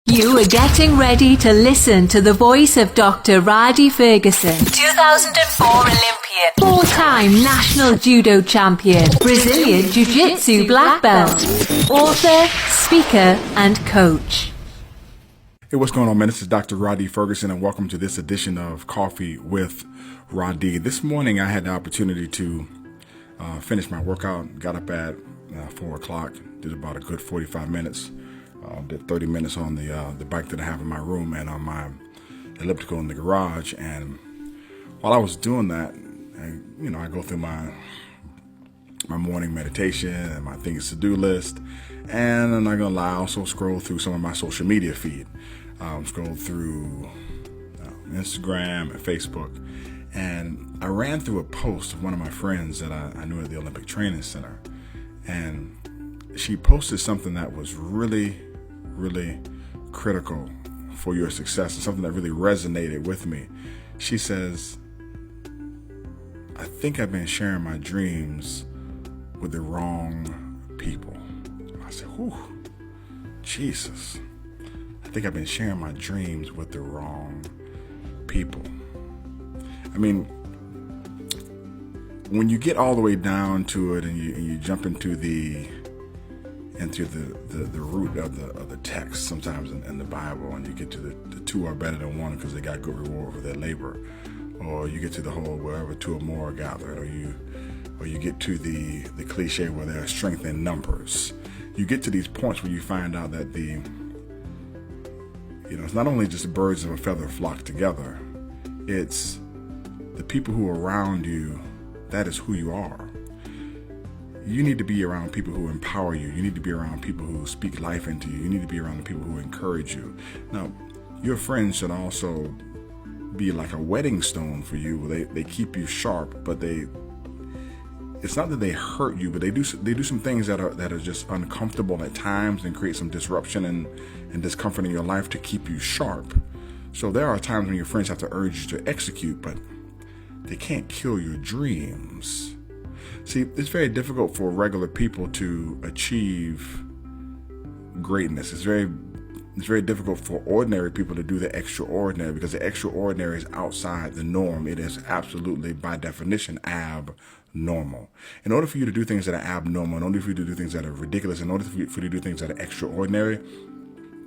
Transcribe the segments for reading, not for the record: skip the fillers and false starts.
You are getting ready to listen to the voice of Dr. Rhadi Ferguson, 2004 Olympian, four-time national judo champion, Brazilian jiu-jitsu black belt, author, speaker, and coach. Hey, what's going on, man? This is Dr. Rhadi Ferguson, and welcome to this edition of Coffee with Rhadi. This morning, I had the opportunity to finish my workout. Got up at 4 o'clock, did about a good 45 minutes. Did 30 minutes on the bike that I have in my room and on my elliptical in the garage. And while I was doing that, I go through my morning meditation and my things to do list. And I'm not gonna lie, I also scroll through some of my social media feed. Scroll through Instagram and Facebook. And I ran through a post of one of my friends that I knew at the Olympic Training Center. And she posted something that was really critical for your success and something that really resonated with me. She says, I think I've been sharing my dreams with the wrong people. I said, whew, Jesus. I think I've been sharing my dreams with the wrong people. I mean, when you get all the way down to it and you jump into the root of the text sometimes in the Bible, and you get to the two are better than one because they got good reward for their labor, or you get to the whole wherever two or more are gathered, or you get to the cliche where there is strength in numbers. You get to these points where you find out that it's not only just birds of a feather flock together, it's the people who are around you. That is who you are. You need to be around people who empower you. You need to be around people who speak life into you. You need to be around the people who encourage you. Now, your friends should also be like a wedding stone for you, where they keep you sharp, but it's not that they hurt you, but they do some things that are just uncomfortable at times and create some disruption and discomfort in your life to keep you sharp. So there are times when your friends have to urge you to execute, but they can't kill your dreams. See, it's very difficult for regular people to achieve greatness. It's very difficult for ordinary people to do the extraordinary, because the extraordinary is outside the norm. It is absolutely, by definition, abnormal. In order for you to do things that are abnormal, in order for you to do things that are ridiculous, in order for you to do things that are extraordinary,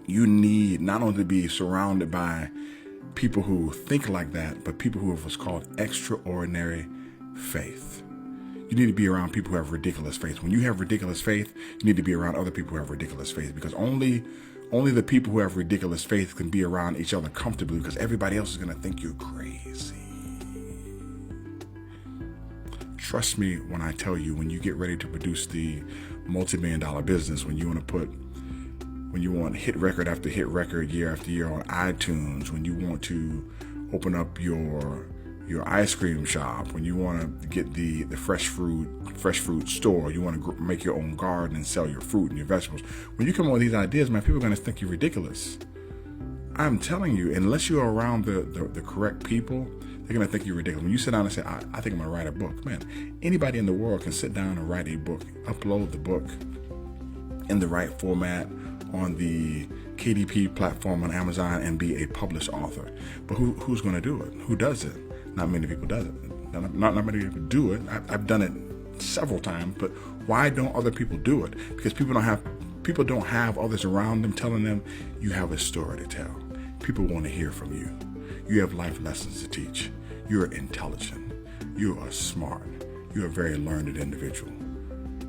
you need not only to be surrounded by people who think like that, but people who have what's called extraordinary faith. You need to be around people who have ridiculous faith. When you have ridiculous faith, you need to be around other people who have ridiculous faith, because only the people who have ridiculous faith can be around each other comfortably, because everybody else is going to think you're crazy. Trust me when I tell you, when you get ready to produce the multi-million-dollar business, when you want hit record after hit record year after year on iTunes, when you want to open up your ice cream shop, when you want to get the fresh fruit store, you want to make your own garden and sell your fruit and your vegetables. When you come up with these ideas, man, people are going to think you're ridiculous. I'm telling you, unless you're around the correct people, they're going to think you're ridiculous. When you sit down and say, I think I'm going to write a book, man, anybody in the world can sit down and write a book, upload the book in the right format on the KDP platform on Amazon, and be a published author. But who's going to do it? Who does it? Not many people does it. Not many people do it. I've done it several times, but why don't other people do it? Because people don't have others around them telling them you have a story to tell. People want to hear from you. You have life lessons to teach. You're intelligent. You are smart. You're a very learned individual.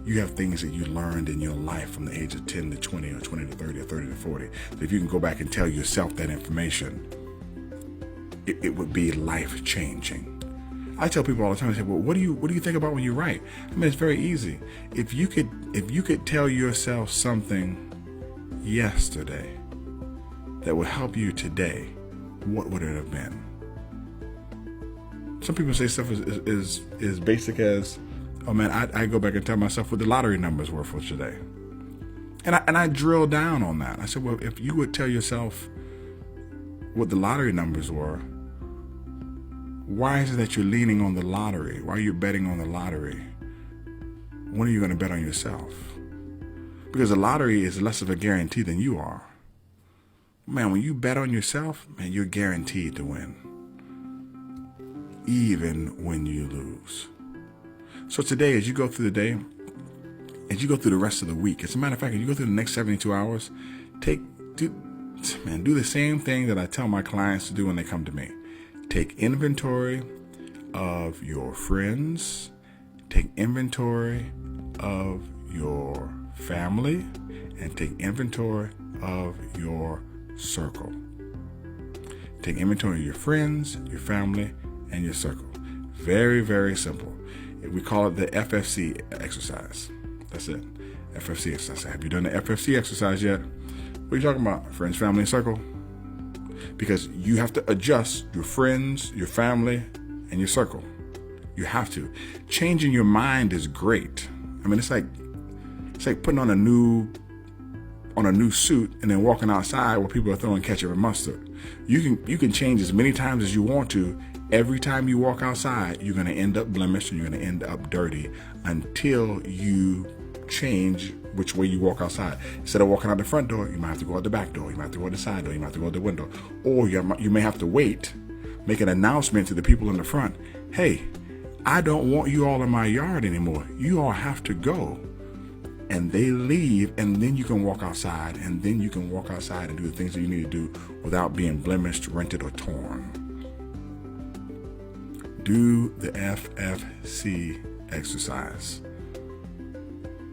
You have things that you learned in your life from the age of 10 to 20 or 20 to 30 or 30 to 40. So if you can go back and tell yourself that information, it would be life-changing. I tell people all the time, I say, well, what do you think about when you write? I mean, it's very easy. If you could tell yourself something yesterday that would help you today, what would it have been? Some people say stuff is basic as, oh man, I go back and tell myself what the lottery numbers were for today. And I drill down on that. I said, well, if you would tell yourself what the lottery numbers were, why is it that you're leaning on the lottery? Why are you betting on the lottery? When are you going to bet on yourself? Because the lottery is less of a guarantee than you are. Man, when you bet on yourself, man, you're guaranteed to win, even when you lose. So today, as you go through the day, as you go through the rest of the week, as a matter of fact, as you go through the next 72 hours, do the same thing that I tell my clients to do when they come to me. Take inventory of your friends, take inventory of your family, and take inventory of your circle. Take inventory of your friends, your family, and your circle. Very, very simple. We call it the FFC exercise. That's it. FFC exercise. Have you done the FFC exercise yet? What are you talking about? Friends, family, and circle. Because you have to adjust your friends, your family, and your circle. You have to. Changing your mind is great. I mean, it's like putting on a new suit and then walking outside where people are throwing ketchup and mustard. You can change as many times as you want to. Every time you walk outside, you're going to end up blemished and you're going to end up dirty until you change which way you walk outside. Instead of walking out the front door, you might have to go out the back door. You might have to go out the side door. You might have to go out the window. Or you may have to wait, make an announcement to the people in the front. Hey, I don't want you all in my yard anymore. You all have to go. And they leave, and then you can walk outside, and then you can walk outside and do the things that you need to do without being blemished, rented, or torn. Do the FFC exercise.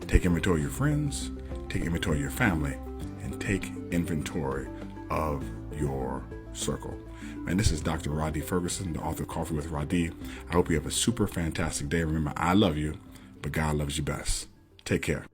Take inventory of your friends, take inventory of your family, and take inventory of your circle. Man, this is Dr. Rhadi Ferguson, the author of Coffee with Rhadi. I hope you have a super fantastic day. Remember, I love you, but God loves you best. Take care.